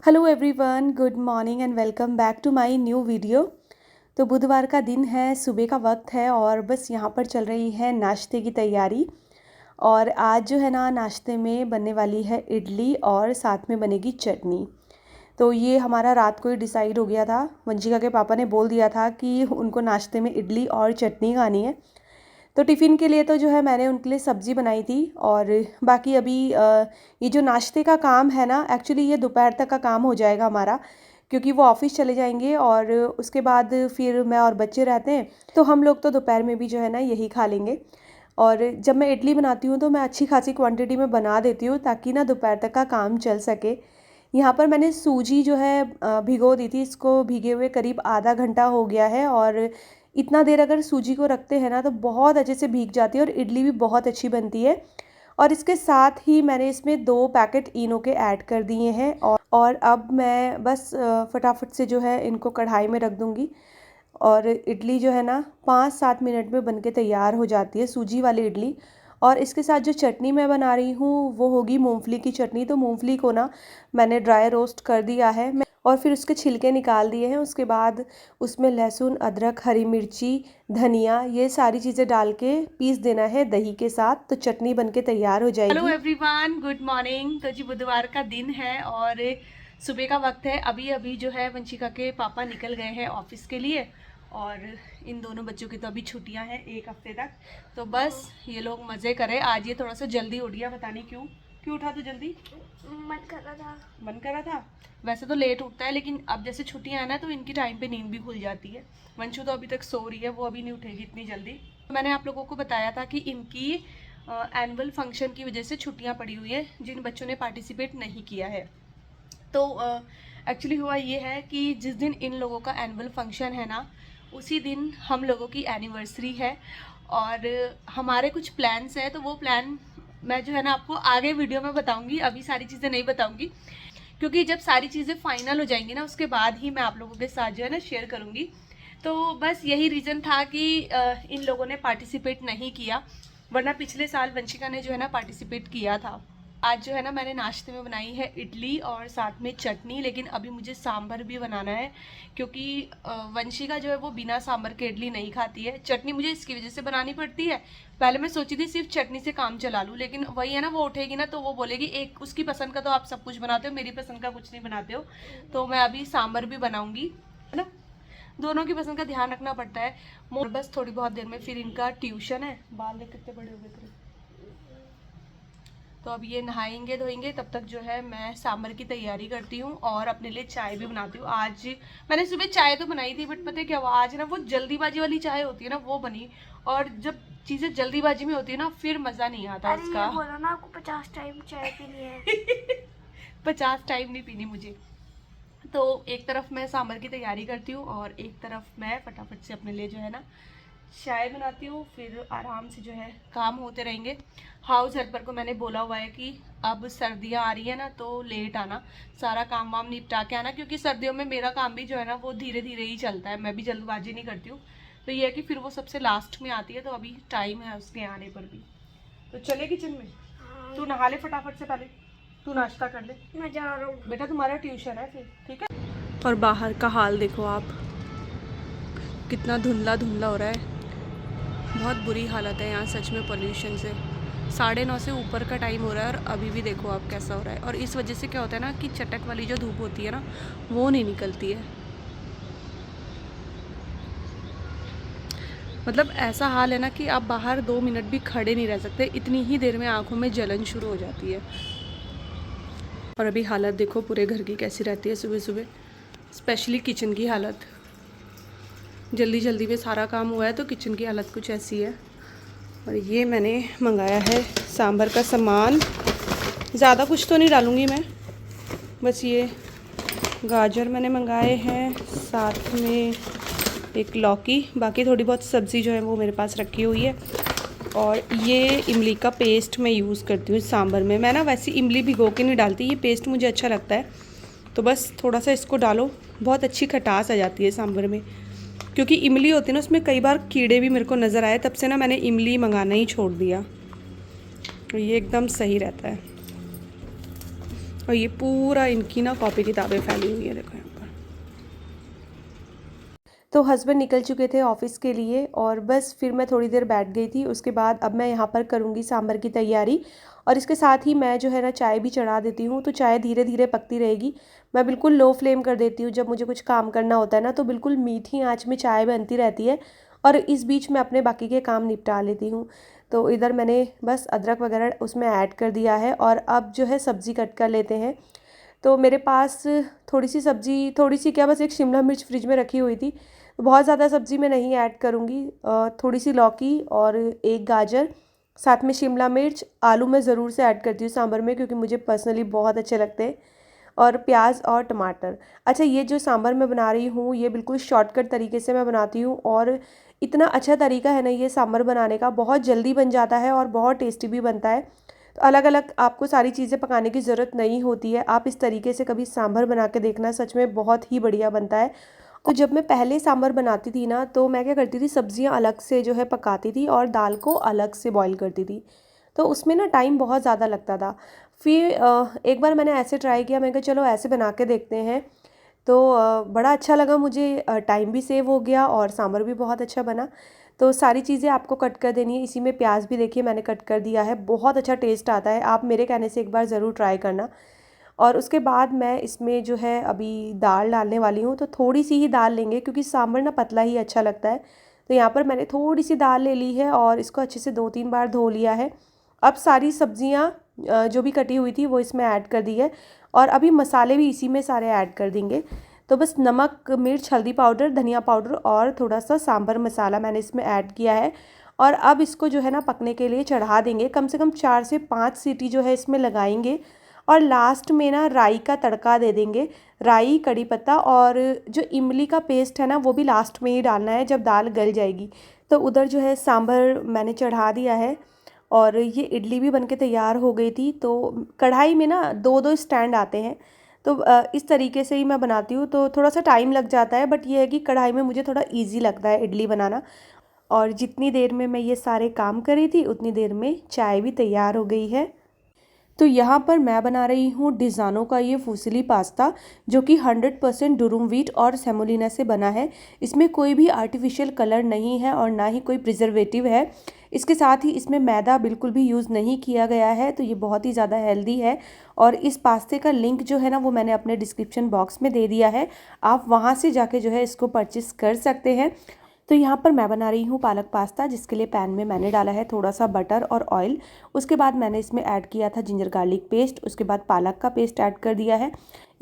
Hello everyone, good morning and welcome back to my new video. तो बुधवार का दिन है, सुबह का वक्त है और बस यहाँ पर चल रही है नाश्ते की तैयारी। और आज जो है ना, नाश्ते में बनने वाली है इडली और साथ में बनेगी चटनी। तो ये हमारा रात को ही डिसाइड हो गया था। वंशिका के पापा ने बोल दिया था कि उनको नाश्ते में इडली और चटनी खानी है। तो टिफ़िन के लिए तो जो है मैंने उनके लिए सब्ज़ी बनाई थी। और बाकी अभी ये जो नाश्ते का काम है ना, एक्चुअली ये दोपहर तक का काम हो जाएगा हमारा, क्योंकि वो ऑफ़िस चले जाएंगे और उसके बाद फिर मैं और बच्चे रहते हैं, तो हम लोग तो दोपहर में भी जो है ना यही खा लेंगे। और जब मैं इडली बनाती हूँ तो मैं अच्छी खासी क्वांटिटी में बना देती हूँ ताकि ना दोपहर तक का काम चल सके। यहाँ पर मैंने सूजी जो है भिगो दी थी, इसको भीगे हुए करीब आधा घंटा हो गया है। और इतना देर अगर सूजी को रखते हैं ना तो बहुत अच्छे से भीग जाती है और इडली भी बहुत अच्छी बनती है। और इसके साथ ही मैंने इसमें 2 पैकेट इनो के ऐड कर दिए हैं। और अब मैं बस फटाफट से जो है इनको कढ़ाई में रख दूँगी। और इडली जो है ना 5-7 मिनट में बनके तैयार हो जाती है, सूजी वाली इडली। और इसके साथ जो चटनी मैं बना रही हूँ वो होगी मूंगफली की चटनी। तो मूंगफली को ना मैंने ड्राई रोस्ट कर दिया है और फिर उसके छिलके निकाल दिए हैं। उसके बाद उसमें लहसुन, अदरक, हरी मिर्ची, धनिया, ये सारी चीज़ें डाल के पीस देना है दही के साथ, तो चटनी बनके तैयार हो जाएगी। Hello everyone, good morning. तो जी बुधवार का दिन है और सुबह का वक्त है। अभी अभी जो है वंशिका के पापा निकल गए हैं ऑफिस के लिए और इन दोनों बच्चों की तो अभी छुट्टियां हैं 1 हफ्ते तक। तो बस ये लोग मज़े करें। आज ये थोड़ा सा जल्दी उठ गया, पता नहीं क्यों उठा तो जल्दी? मन कर रहा था। वैसे तो लेट उठता है, लेकिन अब जैसे छुट्टियां हैं ना तो इनकी टाइम पे नींद भी खुल जाती है। वंशु तो अभी तक सो रही है, वो अभी नहीं उठेगी इतनी जल्दी। तो मैंने आप लोगों को बताया था कि इनकी एनुअल फंक्शन की वजह से छुट्टियां पड़ी हुई है, जिन बच्चों ने पार्टिसिपेट नहीं किया है। तो एक्चुअली हुआ ये है कि जिस दिन इन लोगों का एनुअल फंक्शन है ना, उसी दिन हम लोगों की एनिवर्सरी है और हमारे कुछ प्लान्स हैं। तो वो प्लान मैं जो है ना आपको आगे वीडियो में बताऊंगी, अभी सारी चीज़ें नहीं बताऊंगी, क्योंकि जब सारी चीज़ें फाइनल हो जाएंगी ना उसके बाद ही मैं आप लोगों के साथ जो है ना शेयर करूंगी। तो बस यही रीज़न था कि इन लोगों ने पार्टिसिपेट नहीं किया, वरना पिछले साल वंशिका ने जो है ना पार्टिसिपेट किया था। आज जो है ना मैंने नाश्ते में बनाई है इडली और साथ में चटनी, लेकिन अभी मुझे सांभर भी बनाना है, क्योंकि वंशिका जो है वो बिना सांभर के इडली नहीं खाती है। चटनी मुझे इसकी वजह से बनानी पड़ती है। पहले मैं सोची थी सिर्फ चटनी से काम चला लूँ, लेकिन वही है ना, वो उठेगी ना तो वो बोलेगी एक उसकी पसंद का तो आप सब कुछ बनाते हो, मेरी पसंद का कुछ नहीं बनाते हो। तो मैं अभी सांभर भी बनाऊंगी, है ना। दोनों की पसंद का ध्यान रखना पड़ता है। बस थोड़ी बहुत देर में फिर इनका ट्यूशन है। बाल देख कितने बड़े हो गए थे। तो अब ये नहाएंगे धोएंगे, तब तक जो है मैं सांभर की तैयारी करती हूँ और अपने लिए चाय भी बनाती हूँ। आज मैंने सुबह चाय तो बनाई थी, बट पता है क्या हुआ, आज ना वो जल्दीबाजी वाली चाय होती है ना वो बनी, और जब चीज़ें जल्दीबाजी में होती है ना फिर मज़ा नहीं आता उसका। बोलो ना आपको 50 टाइम चाय पीनी है। 50 टाइम नहीं पीनी मुझे। तो एक तरफ मैं सांभर की तैयारी करती हूँ और एक तरफ मैं फटाफट से अपने लिए जो है ना चाय बनाती हूँ, फिर आराम से जो है काम होते रहेंगे। हाउस हेल्पर को मैंने बोला हुआ है कि अब सर्दियाँ आ रही है ना तो लेट आना, सारा काम वाम निपटा के आना, क्योंकि सर्दियों में मेरा काम भी जो है ना वो धीरे धीरे ही चलता है, मैं भी जल्दबाजी नहीं करती हूँ। तो ये है कि फिर वो सबसे लास्ट में आती है, तो अभी टाइम है उसके आने पर भी। तो चले किचन में, तू नहा ले फटाफट से, पहले तू नाश्ता कर ले। मैं जा रहा हूँ बेटा, तुम्हारा ट्यूशन है फिर, ठीक है। और बाहर का हाल देखो आप, कितना धुंधला धुंधला हो रहा है। बहुत बुरी हालत है यहाँ सच में पोल्यूशन से। 9:30 से ऊपर का टाइम हो रहा है और अभी भी देखो आप कैसा हो रहा है। और इस वजह से क्या होता है ना कि चटक वाली जो धूप होती है ना वो नहीं निकलती है। मतलब ऐसा हाल है ना कि आप बाहर 2 मिनट भी खड़े नहीं रह सकते, इतनी ही देर में आंखों में जलन शुरू हो जाती है। और अभी हालत देखो पूरे घर की कैसी रहती है सुबह सुबह, स्पेशली किचन की हालत। जल्दी जल्दी में सारा काम हुआ है तो किचन की हालत कुछ ऐसी है। और ये मैंने मंगाया है सांभर का सामान, ज़्यादा कुछ तो नहीं डालूँगी मैं, बस ये गाजर मैंने मंगाए हैं, साथ में एक लौकी, बाकी थोड़ी बहुत सब्ज़ी जो है वो मेरे पास रखी हुई है। और ये इमली का पेस्ट मैं यूज़ करती हूँ सांभर में। मैं ना वैसे इमली भिगो के नहीं डालती, ये पेस्ट मुझे अच्छा लगता है, तो बस थोड़ा सा इसको डालो, बहुत अच्छी खटास आ जाती है सांभर में। क्योंकि इमली होती है ना उसमें कई बार कीड़े भी मेरे को नज़र आए, तब से ना मैंने इमली मंगाना ही छोड़ दिया। तो ये एकदम सही रहता है। और ये पूरा इनकी ना कॉपी किताबें फैली हुई है, देखो यहाँ पर। तो हस्बैंड निकल चुके थे ऑफिस के लिए और बस फिर मैं थोड़ी देर बैठ गई थी। उसके बाद अब मैं यहाँ पर करूँगी सांभर की तैयारी, और इसके साथ ही मैं जो है ना चाय भी चढ़ा देती हूँ। तो चाय धीरे धीरे पकती रहेगी। मैं बिल्कुल लो फ्लेम कर देती हूँ जब मुझे कुछ काम करना होता है ना, तो बिल्कुल मीठी आँच में चाय बनती रहती है और इस बीच मैं अपने बाकी के काम निपटा लेती हूँ। तो इधर मैंने बस अदरक वगैरह उसमें ऐड कर दिया है और अब जो है सब्ज़ी कट कर लेते हैं। तो मेरे पास थोड़ी सी सब्ज़ी, थोड़ी सी क्या, बस एक शिमला मिर्च फ्रिज में रखी हुई थी। तो बहुत ज़्यादा सब्ज़ी मैं नहीं ऐड करूँगी। थोड़ी सी लौकी और एक गाजर, साथ में शिमला मिर्च, आलू मैं ज़रूर से ऐड करती हूँ सांभर में क्योंकि मुझे पर्सनली बहुत अच्छे लगते हैं, और प्याज और टमाटर। अच्छा, ये जो सांभर मैं बना रही हूँ ये बिल्कुल शॉर्टकट तरीके से मैं बनाती हूँ और इतना अच्छा तरीका है ना ये सांभर बनाने का, बहुत जल्दी बन जाता है और बहुत टेस्टी भी बनता है। तो अलग अलग आपको सारी चीज़ें पकाने की ज़रूरत नहीं होती है। आप इस तरीके से कभी सांभर बना के देखना, सच में बहुत ही बढ़िया बनता है। तो जब मैं पहले सांभर बनाती थी ना, तो मैं क्या करती थी, सब्जियां अलग से जो है पकाती थी और दाल को अलग से बॉईल करती थी। तो उसमें ना टाइम बहुत ज़्यादा लगता था। फिर एक बार मैंने ऐसे ट्राई किया, मैंने कहा चलो ऐसे बना के देखते हैं। तो बड़ा अच्छा लगा मुझे, टाइम भी सेव हो गया और सांभर भी बहुत अच्छा बना। तो सारी चीज़ें आपको कट कर देनी है। इसी में प्याज भी देखिए मैंने कट कर दिया है, बहुत अच्छा टेस्ट आता है। आप मेरे कहने से एक बार ज़रूर ट्राई करना। और उसके बाद मैं इसमें जो है अभी दाल डालने वाली हूँ। तो थोड़ी सी ही दाल लेंगे क्योंकि सांभर ना पतला ही अच्छा लगता है। तो यहाँ पर मैंने थोड़ी सी दाल ले ली है और इसको अच्छे से 2-3 बार धो लिया है। अब सारी सब्जियाँ जो भी कटी हुई थी वो इसमें ऐड कर दी है और अभी मसाले भी इसी में सारे ऐड कर देंगे। तो बस नमक, मिर्च, हल्दी पाउडर, धनिया पाउडर और थोड़ा सा सांभर मसाला मैंने इसमें ऐड किया है। और अब इसको जो है ना पकने के लिए चढ़ा देंगे। कम से कम 4 से 5 सीटी जो है इसमें लगाएंगे और लास्ट में ना राई का तड़का दे देंगे। राई, कड़ी पत्ता और जो इमली का पेस्ट है ना वो भी लास्ट में ही डालना है जब दाल गल जाएगी। तो उधर जो है सांभर मैंने चढ़ा दिया है और ये इडली भी बनके तैयार हो गई थी। तो कढ़ाई में ना 2-2 स्टैंड आते हैं। तो इस तरीके से ही मैं बनाती हूँ। तो थोड़ा सा टाइम लग जाता है, बट ये है कि कढ़ाई में मुझे थोड़ा ईजी लगता है इडली बनाना। और जितनी देर में मैं ये सारे काम कर रही थी उतनी देर में चाय भी तैयार हो गई है। तो यहाँ पर मैं बना रही हूँ डिज़ानो का ये फुसिली पास्ता, जो कि 100% डुरुम व्हीट और सेमोलिना से बना है। इसमें कोई भी आर्टिफिशियल कलर नहीं है और ना ही कोई प्रिजर्वेटिव है। इसके साथ ही इसमें मैदा बिल्कुल भी यूज़ नहीं किया गया है। तो ये बहुत ही ज़्यादा हेल्दी है। और इस पास्ते का लिंक जो है ना वो मैंने अपने डिस्क्रिप्शन बॉक्स में दे दिया है, आप वहाँ से जाके जो है इसको परचेस कर सकते हैं। तो यहाँ पर मैं बना रही हूँ पालक पास्ता, जिसके लिए पैन में मैंने डाला है थोड़ा सा बटर और ऑयल। उसके बाद मैंने इसमें ऐड किया था जिंजर गार्लिक पेस्ट, उसके बाद पालक का पेस्ट ऐड कर दिया है।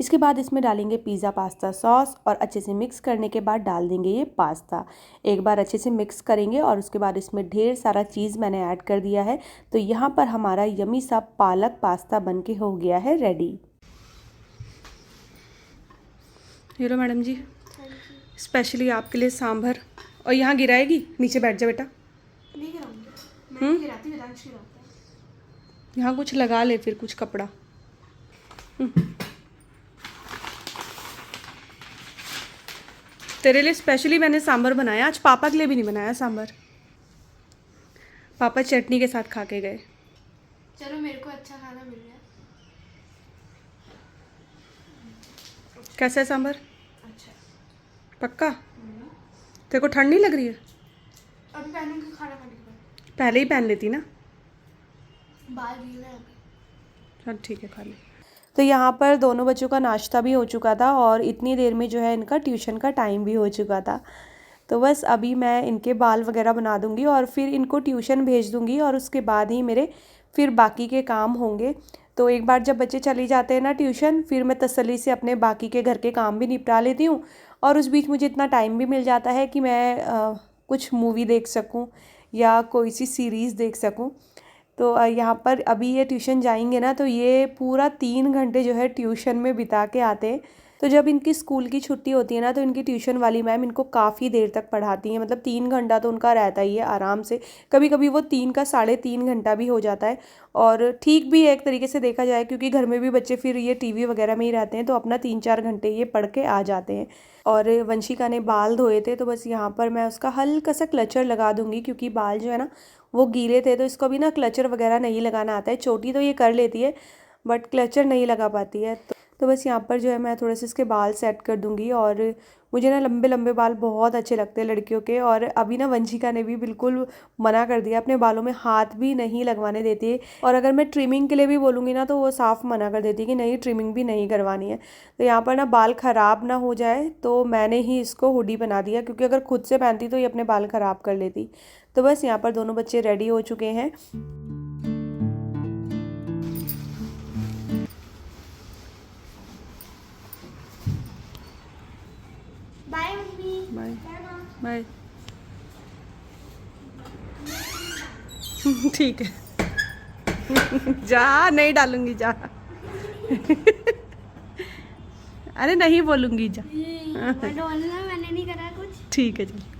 इसके बाद इसमें डालेंगे पिज़्ज़ा पास्ता सॉस और अच्छे से मिक्स करने के बाद डाल देंगे ये पास्ता। एक बार अच्छे से मिक्स करेंगे और उसके बाद इसमें ढेर सारा चीज़ मैंने ऐड कर दिया है। तो यहाँ पर हमारा यमी सा पालक पास्ता बन के हो गया है रेडी। हेलो मैडम जी, स्पेशली आपके लिए सांभर। और यहाँ गिराएगी, नीचे बैठ जा बेटा। नहीं गिराऊंगी, मैं नहीं गिराती, विदांश गिराता है। यहाँ कुछ लगा ले फिर, कुछ कपड़ा। तेरे लिए स्पेशली मैंने सांभर बनाया, आज पापा के लिए भी नहीं बनाया सांभर। पापा चटनी के साथ खा के गए। चलो मेरे को अच्छा खाना मिल गया। कैसा है सांभर? अच्छा। पक्का? तेरे को ठंड नहीं लग रही है? अभी पहनूंगी खाना खाने के बाद। पहले ही पहन लेती ना। बाल गीले हैं अभी। चल ठीक है, खा ले। तो यहाँ पर दोनों बच्चों का नाश्ता भी हो चुका था और इतनी देर में जो है इनका ट्यूशन का टाइम भी हो चुका था। तो बस अभी मैं इनके बाल वगैरह बना दूंगी और फिर इनको ट्यूशन भेज दूंगी और उसके बाद ही मेरे फिर बाकी के काम होंगे। तो एक बार जब बच्चे चले जाते हैं ना ट्यूशन, फिर मैं तसल्ली से अपने बाकी के घर के काम भी निपटा लेती हूँ और उस बीच मुझे इतना टाइम भी मिल जाता है कि मैं कुछ मूवी देख सकूँ या कोई सी सीरीज़ देख सकूँ। तो यहाँ पर अभी ये ट्यूशन जाएंगे ना, तो ये पूरा 3 घंटे जो है ट्यूशन में बिता के आते हैं। तो जब इनकी स्कूल की छुट्टी होती है ना, तो इनकी ट्यूशन वाली मैम इनको काफ़ी देर तक पढ़ाती हैं, मतलब 3 घंटा तो उनका रहता ही है आराम से। कभी कभी वो 3 का 3.5 घंटा भी हो जाता है, और ठीक भी है एक तरीके से देखा जाए, क्योंकि घर में भी बच्चे फिर ये टीवी वगैरह में ही रहते हैं, तो अपना 3-4 घंटे ये पढ़ के आ जाते हैं। और वंशिका ने बाल धोए थे, तो बस यहाँ पर मैं उसका हल्का सा क्लचर लगा दूंगी, क्योंकि बाल जो है ना वो गीले थे, तो इसको भी ना क्लचर वगैरह नहीं लगाना आता है। चोटी तो ये कर लेती है बट क्लचर नहीं लगा पाती है। तो बस यहाँ पर जो है मैं थोड़े से इसके बाल सेट कर दूंगी। और मुझे ना लंबे लंबे बाल बहुत अच्छे लगते हैं लड़कियों के। और अभी ना वंशिका ने भी बिल्कुल मना कर दिया, अपने बालों में हाथ भी नहीं लगवाने देती है। और अगर मैं ट्रिमिंग के लिए भी बोलूँगी ना, तो वो साफ़ मना कर देती है कि नहीं, ट्रिमिंग भी नहीं करवानी है। तो यहाँ पर ना बाल ख़राब ना हो जाए, तो मैंने ही इसको हुडी बना दिया, क्योंकि अगर खुद से पहनती तो ये अपने बाल ख़राब कर लेती। तो बस यहाँ पर दोनों बच्चे रेडी हो चुके हैं। Bye mummy. Bye bye. ठीक है। जा, नहीं डालूंगी, जा। अरे नहीं बोलूंगी, जा। मैंने नहीं करा कुछ। ठीक है, चल।